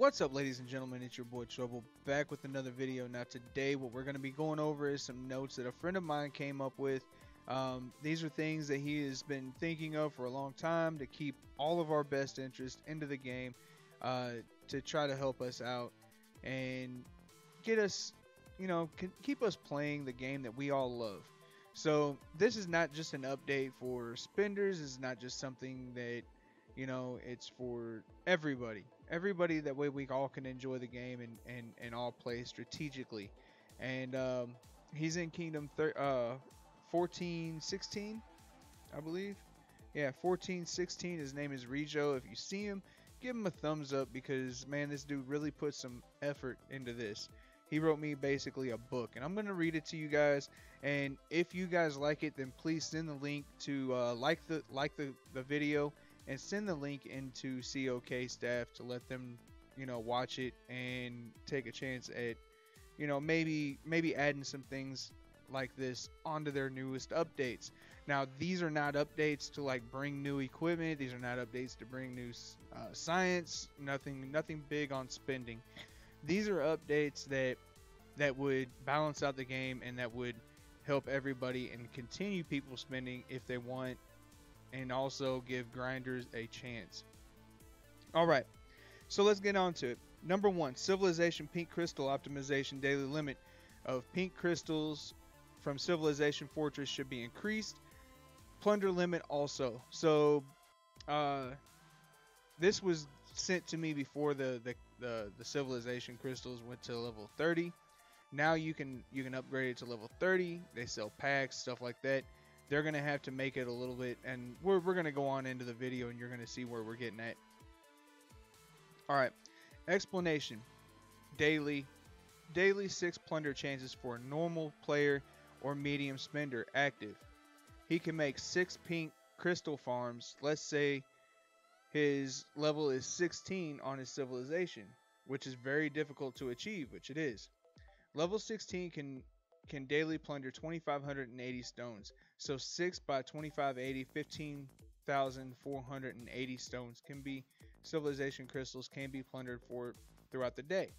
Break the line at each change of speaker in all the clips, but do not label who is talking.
What's up, ladies and gentlemen? It's your boy Trouble back with another video. Now today what we're going to be going over is some notes that a friend of mine came up with. These are things that he has been thinking of for a long time to keep all of our best interest into the game, to try to help us out and get us, keep us playing the game that we all love. So this is not just an update for spenders. It's not just something that, it's for everybody. Everybody, that way we all can enjoy the game and all play strategically. And he's in Kingdom 1416, I believe. Yeah, 1416. His name is RIJO. If you see him, give him a thumbs up because, man, this dude really put some effort into this. He wrote me basically a book, and I'm going to read it to you guys. And if you guys like it, then please send the link to like the video, and send the link into COK staff to let them, watch it and take a chance at, maybe adding some things like this onto their newest updates. Now, these are not updates to like bring new equipment. These are not updates to bring new science. Nothing big on spending. These are updates that would balance out the game and that would help everybody and continue people spending if they want, and also give grinders a chance. Alright, so let's get on to it. Number 1, Civilization Pink Crystal Optimization. Daily limit of pink crystals from Civilization Fortress should be increased. Plunder limit also. So this was sent to me before the Civilization crystals went to level 30. Now you can upgrade it to level 30. They sell packs, stuff like that. They're going to have to make it a little bit, and we're going to go on into the video and you're going to see where we're getting at. Alright, explanation. Daily 6 plunder chances for a normal player or medium spender active. He can make 6 pink crystal farms. Let's say his level is 16 on his civilization, which is very difficult to achieve, which it is. Level 16 can daily plunder 2,580 stones. So 6 by 2580, 15,480 stones can be civilization crystals can be plundered for throughout the day.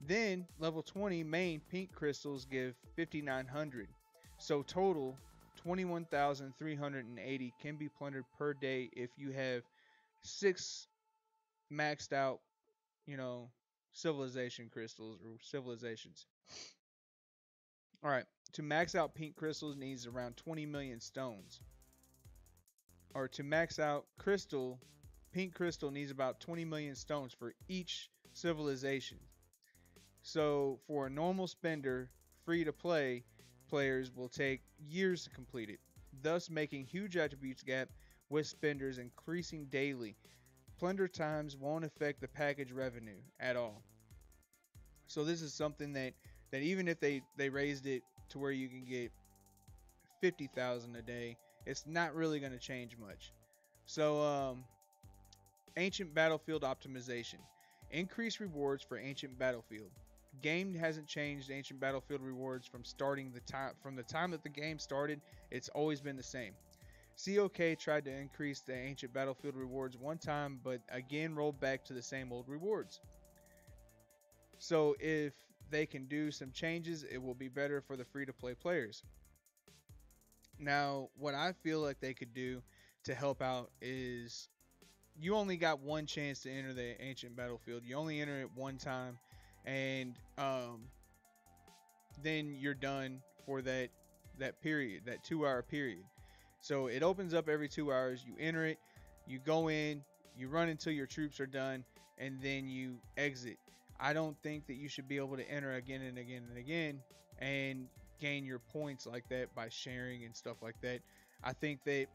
Then level 20 main pink crystals give 5,900. So total 21,380 can be plundered per day if you have 6 maxed out, civilization crystals or civilizations. Alright, to max out pink crystals needs around 20 million stones. Or to max out pink crystal needs about 20 million stones for each civilization. So for a normal spender, free to play players will take years to complete it, thus making huge attributes gap with spenders increasing daily. Plunder times won't affect the package revenue at all. So this is something that even if they raised it to where you can get 50,000 a day, it's not really going to change much. So ancient battlefield optimization. Increase rewards for ancient battlefield. Game hasn't changed ancient battlefield rewards from the time that the game started. It's always been the same. COK tried to increase the ancient battlefield rewards one time, but again rolled back to the same old rewards. So if they can do some changes, it will be better for the free-to-play players. Now, what I feel like they could do to help out is you only got one chance to enter the ancient battlefield. You only enter it one time, and then you're done for that period, that 2-hour period. So it opens up every 2 hours. You enter it, you go in, you run until your troops are done, and then you exit. I don't think that you should be able to enter again and again and again and gain your points like that by sharing and stuff like that. I think that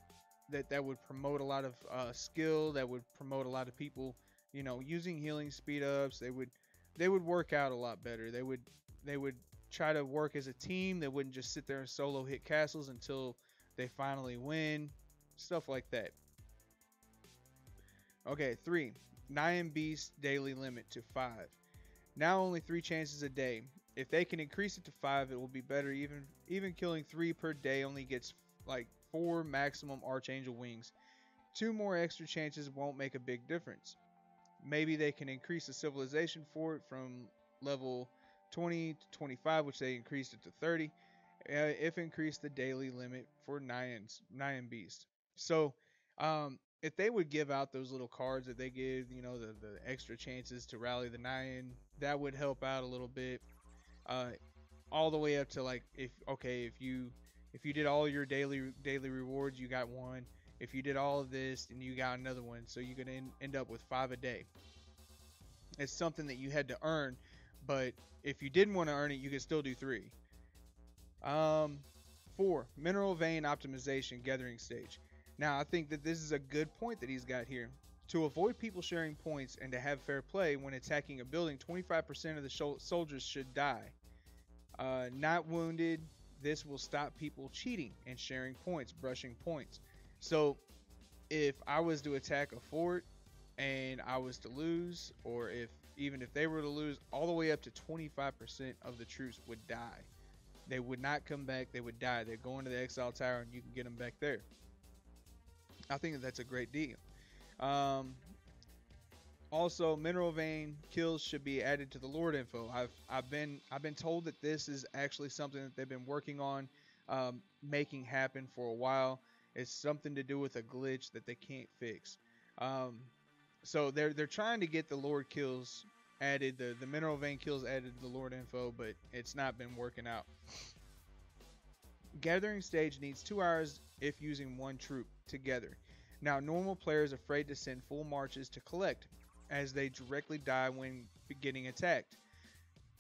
would promote a lot of skill. That would promote a lot of people, using healing speed ups. They would work out a lot better. They would try to work as a team. They wouldn't just sit there and solo hit castles until they finally win. Stuff like that. Okay, 3. Nyan Beast daily limit to 5. Now only 3 chances a day. If they can increase it to 5, it will be better. Even killing 3 per day only gets like 4 maximum Archangel wings. 2 more extra chances won't make a big difference. Maybe they can increase the civilization for it from level 20 to 25, which they increased it to 30. If increase the daily limit for Nyan Beast. So, if they would give out those little cards that they give, the extra chances to rally the Nyan, that would help out a little bit. Uh, all the way up to like if you did all your daily rewards, you got one. If you did all of this, then you got another one. So you could end up with 5 a day. It's something that you had to earn, but if you didn't want to earn it, you could still do 3. Um, 4, mineral vein optimization gathering stage. Now, I think that this is a good point that he's got here. To avoid people sharing points and to have fair play when attacking a building, 25% of the soldiers should die. Not wounded. This will stop people cheating and sharing points, brushing points. So, if I was to attack a fort and I was to lose, or even if they were to lose, all the way up to 25% of the troops would die. They would not come back. They would die. They'd go into the exile tower and you can get them back there. I think that that's a great deal. Also, mineral vein kills should be added to the Lord info. I've been told that this is actually something that they've been working on making happen for a while. It's something to do with a glitch that they can't fix. So they're trying to get the Lord kills added, the mineral vein kills added to the Lord info, but it's not been working out. Gathering stage needs 2 hours if using one troop together. Now, normal players afraid to send full marches to collect, as they directly die when getting attacked.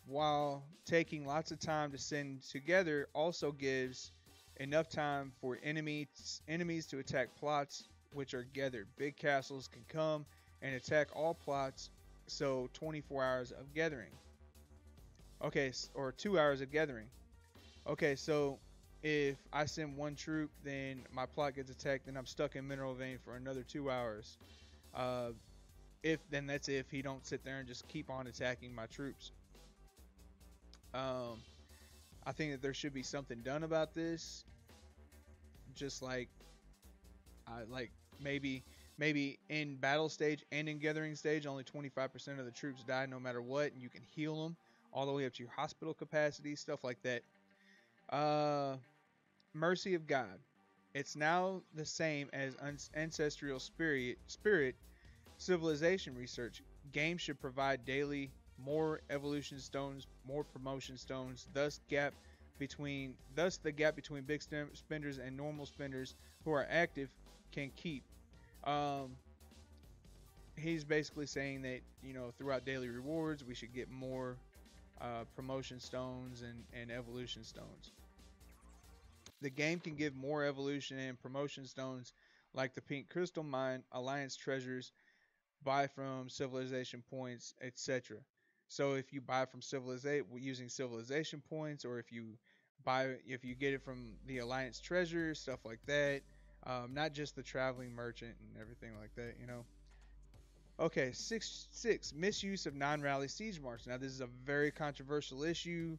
While taking lots of time to send together also gives enough time for enemies to attack plots which are gathered. Big castles can come and attack all plots, so 24 hours of gathering. Okay, or 2 hours of gathering. Okay, so if I send one troop, then my plot gets attacked, then I'm stuck in mineral vein for another 2 hours. That's if he don't sit there and just keep on attacking my troops. I think that there should be something done about this. Just like maybe in battle stage and in gathering stage, only 25% of the troops die no matter what, and you can heal them all the way up to your hospital capacity, stuff like that. Mercy of God. It's now the same as ancestral spirit civilization research. Games should provide daily more evolution stones, more promotion stones, thus the gap between big spenders and normal spenders who are active can keep. He's basically saying that, throughout daily rewards, we should get more promotion stones and evolution stones. The game can give more evolution and promotion stones like the pink crystal mine, alliance treasures, buy from civilization points, etc. So if you buy from using civilization points, or if you get it from the alliance treasure, stuff like that, not just the traveling merchant and everything like that, Okay, 6 misuse of non-rally siege march. Now this is a very controversial issue.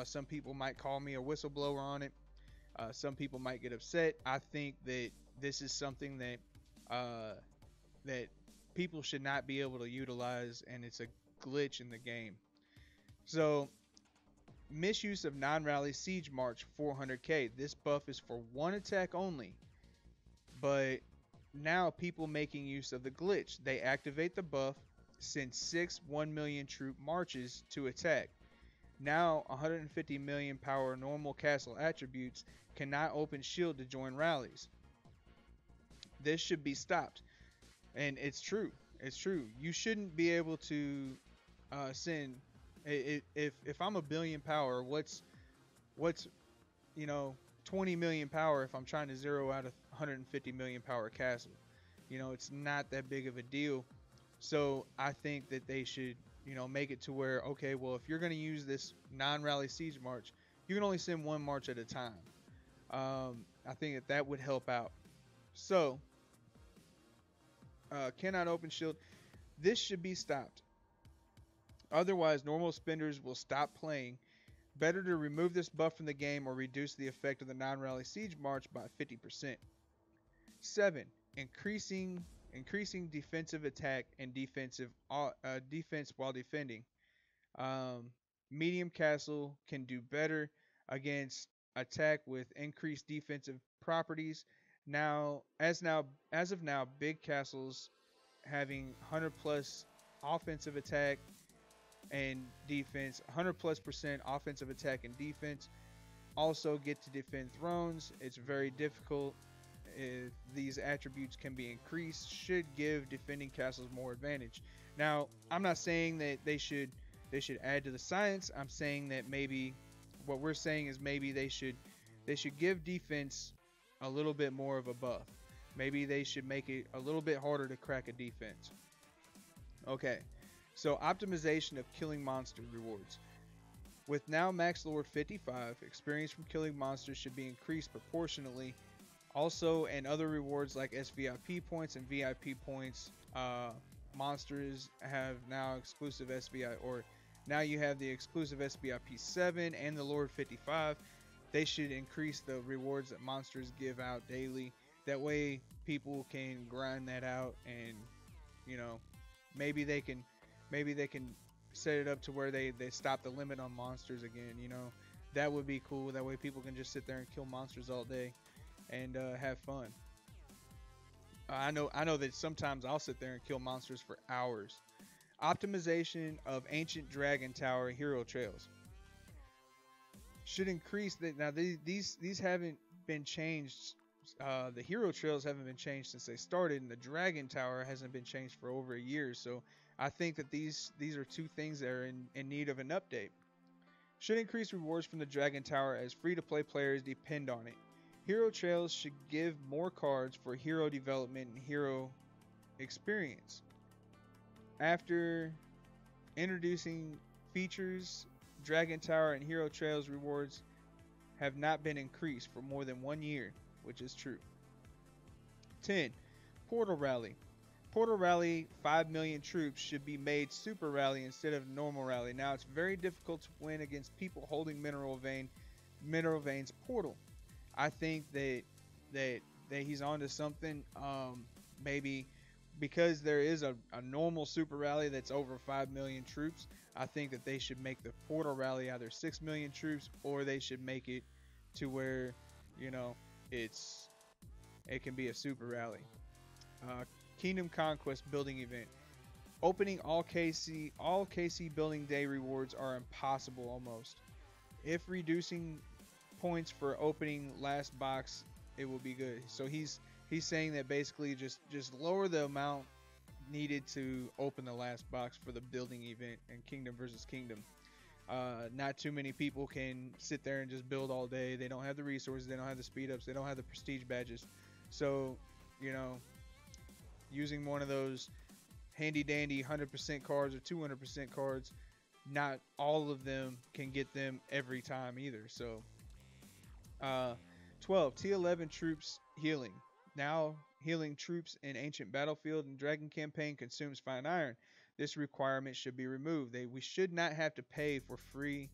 Some people might call me a whistleblower on it. Some people might get upset. I think that this is something that people should not be able to utilize, and it's a glitch in the game. So, misuse of non-rally siege march 400k. This buff is for one attack only, but now people making use of the glitch. They activate the buff, send 6 1 million troop marches to attack. Now 150 million power normal castle attributes cannot open shield to join rallies. This should be stopped. And it's true. It's true. You shouldn't be able to send. If I'm a billion power, what's 20 million power if I'm trying to zero out a 150 million power castle? It's not that big of a deal. So I think that they should make it to where, okay, well, if you're going to use this non-rally siege march, you can only send one march at a time. I think that would help out. So cannot open shield. This should be stopped. Otherwise, normal spenders will stop playing. Better to remove this buff from the game or reduce the effect of the non-rally siege march by 50%. 7. Increasing increasing defensive attack and defense while defending. Um, Medium castle can do better against attack with increased defensive properties. As of now, big castles having 100 plus offensive attack and defense, 100 plus percent offensive attack and defense, also get to defend thrones. It's very difficult. If these attributes can be increased, should give defending castles more advantage. Now, I'm not saying that they should add to the science. I'm saying that maybe what we're saying is maybe they should give defense a little bit more of a buff. Maybe they should make it a little bit harder to crack a defense. Okay. So optimization of killing monster rewards. With now max lord 55, experience from killing monsters should be increased proportionally. Also, and other rewards like SVIP points and VIP points, monsters have now exclusive SVI, or now you have the exclusive SVIP 7 and the Lord 55. They should increase the rewards that monsters give out daily. That way, people can grind that out, and you know, maybe they can, maybe they can set it up to where they stop the limit on monsters again. That would be cool. That way, people can just sit there and kill monsters all day and have fun. I know that sometimes I'll sit there and kill monsters for hours. Optimization of ancient dragon tower hero trails should increase that. Now these haven't been changed. The hero trails haven't been changed since they started, and the dragon tower hasn't been changed for over a year. So I think that these are two things that are in need of an update. Should increase rewards from the dragon tower as free to play players depend on it. Hero trails should give more cards for hero development and hero experience. After introducing features, Dragon Tower and Hero Trails rewards have not been increased for more than 1 year, which is true. 10. Portal Rally. Portal Rally 5 million troops should be made Super Rally instead of Normal Rally. Now it's very difficult to win against people holding Mineral Veins Portal. I think that he's onto something. Maybe because there is a normal Super Rally that's over 5 million troops, I think that they should make the Portal Rally either 6 million troops, or they should make it to where, it can be a Super Rally. Kingdom Conquest building event. Opening all KC building day rewards are impossible almost. If reducing points for opening last box, it will be good. So he's saying that basically just lower the amount needed to open the last box for the building event in Kingdom versus Kingdom. Not too many people can sit there and just build all day. They don't have the resources, they don't have the speed ups, they don't have the prestige badges. So, using one of those handy dandy 100% cards or 200% cards, not all of them can get them every time either. So 12. T11 troops healing. Now healing troops in Ancient Battlefield and Dragon Campaign consumes fine iron. This requirement should be removed. We should not have to pay for free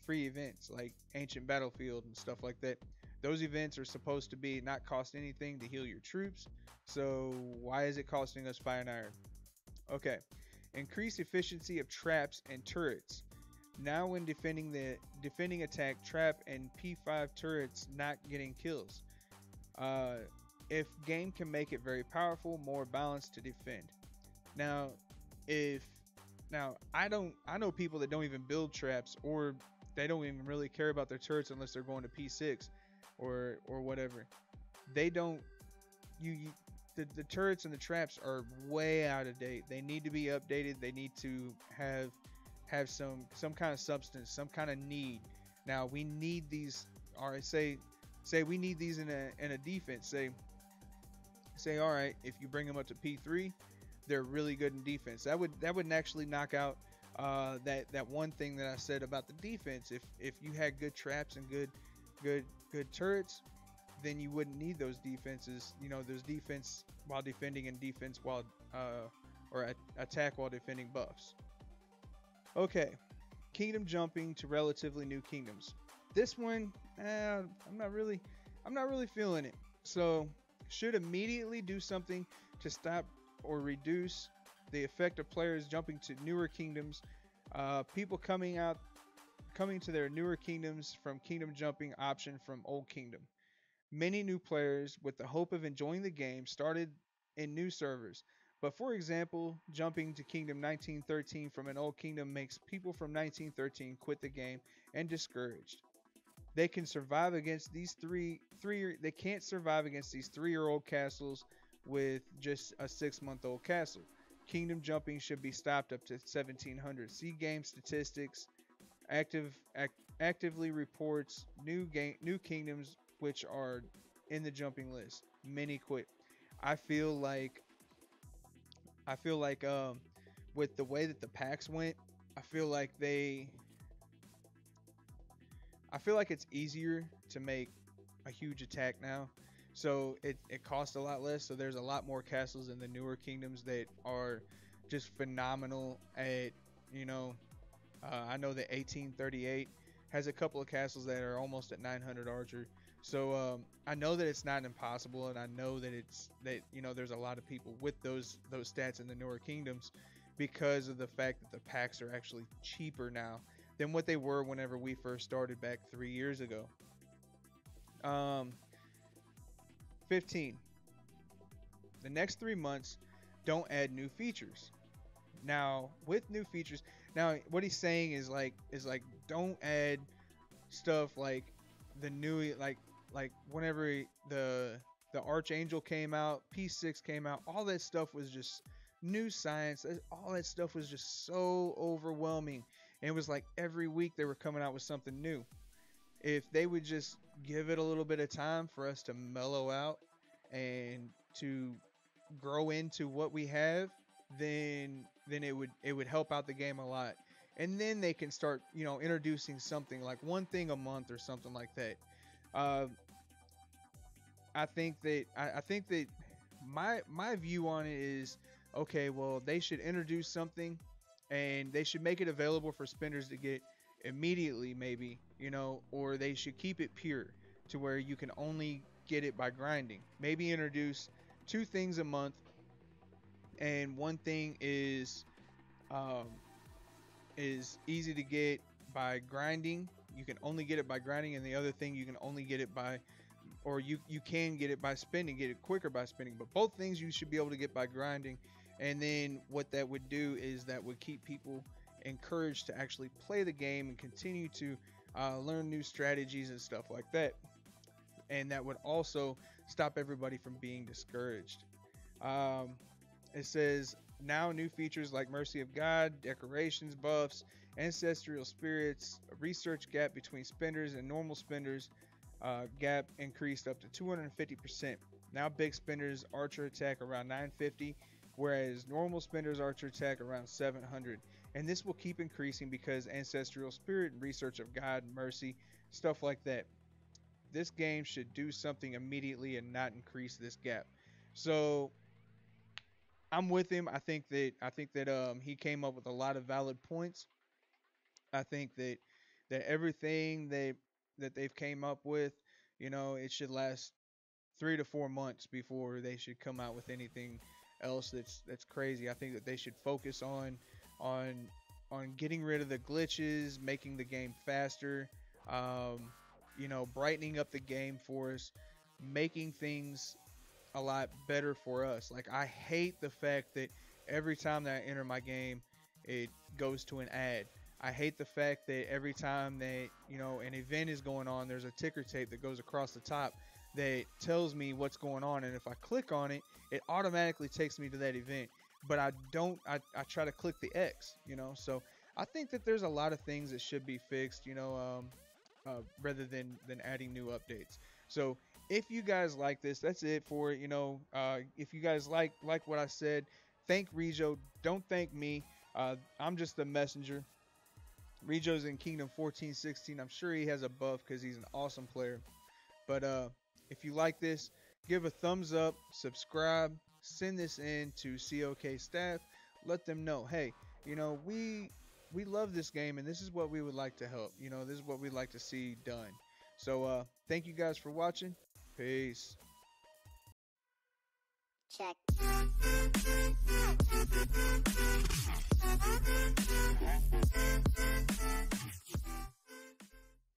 events like Ancient Battlefield and stuff like that. Those events are supposed to be not cost anything to heal your troops. So why is it costing us fine iron? Okay. Increase efficiency of traps and turrets. Now when defending attack, trap and P5 turrets not getting kills. If game can make it very powerful, more balanced to defend. Now I know people that don't even build traps, or they don't even really care about their turrets unless they're going to P6 or whatever. They don't the turrets and the traps are way out of date. They need to be updated. They need to have some kind of substance, some kind of need. Now we need these. All right, say we need these in a defense. Say all right, if you bring them up to P3, they're really good in defense. That would actually knock out that one thing that I said about the defense. If you had good traps and good turrets, then you wouldn't need those defenses. There's defense while defending and defense while or attack while defending buffs. Okay, kingdom jumping to relatively new kingdoms. This one, I'm not really feeling it. So should immediately do something to stop or reduce the effect of players jumping to newer kingdoms. People coming to their newer kingdoms from kingdom jumping option from old kingdom. Many new players, with the hope of enjoying the game, started in new servers. But for example, jumping to Kingdom 1913 from an old kingdom makes people from 1913 quit the game and discouraged. They can survive against these they can't survive against these 3-year old castles with just a 6-month old castle. Kingdom jumping should be stopped up to 1700. See game statistics. Actively reports new kingdoms which are in the jumping list. Many quit. I feel like I feel like with the way that the packs went, I feel like they I feel like it's easier to make a huge attack now. So it costs a lot less. So there's a lot more castles in the newer kingdoms that are just phenomenal at, you know, I know that 1838 has a couple of castles that are almost at 900 archer. So I know that it's not impossible, and I know that there's a lot of people with those stats in the newer kingdoms because of the fact that the packs are actually cheaper now than what they were whenever we first started back 3 years ago. Um, 15. The next 3 months, don't add new features. Now with new features, now what he's saying is like don't add stuff like the new like whenever the Archangel came out, P6 came out, all that stuff was just new science. All that stuff was just so overwhelming. And it was like every week they were coming out with something new. If they would just give it a little bit of time for us to mellow out and to grow into what we have, then it would help out the game a lot. And then they can start, introducing something like one thing a month or something like that. Uh, I think that my view on it is okay. Well, they should introduce something, and they should make it available for spenders to get immediately, maybe, or they should keep it pure to where you can only get it by grinding. Maybe introduce two things a month, and one thing um, is easy to get by grinding. You can only get it by grinding, and the other thing you can only get it by, or you can get it by spending, get it quicker by spending. But both things you should be able to get by grinding. And then what that would do is that would keep people encouraged to actually play the game and continue to learn new strategies and stuff like that. And that would also stop everybody from being discouraged. Um, it says now new features like Mercy of God, decorations, buffs, ancestral spirits, a research gap between spenders and normal spenders, gap increased up to 250%. Now big spenders archer attack around 950, whereas normal spenders archer attack around 700. And this will keep increasing because ancestral spirit, research of God, mercy, stuff like that. This game should do something immediately and not increase this gap. So I'm with him. I think that he came up with a lot of valid points. I think that everything that they've came up with, it should last 3 to 4 months before they should come out with anything else that's crazy. I think that they should focus on on getting rid of the glitches, making the game faster, brightening up the game for us, making things a lot better for us. Like I hate the fact that every time that I enter my game, it goes to an ad. I hate the fact that every time that an event is going on, there's a ticker tape that goes across the top that tells me what's going on, and if I click on it, it automatically takes me to that event. But I don't. I try to click the X. So I think that there's a lot of things that should be fixed. Rather than adding new updates. So if you guys like this, that's it for it. If you guys like what I said, thank RIJO. Don't thank me. I'm just the messenger. RIJO's in Kingdom 14, 16. I'm sure he has a buff because he's an awesome player. But if you like this, give a thumbs up, subscribe, send this in to COK staff. Let them know, hey, we love this game and this is what we would like to help. This is what we'd like to see done. So thank you guys for watching. Peace.
Check.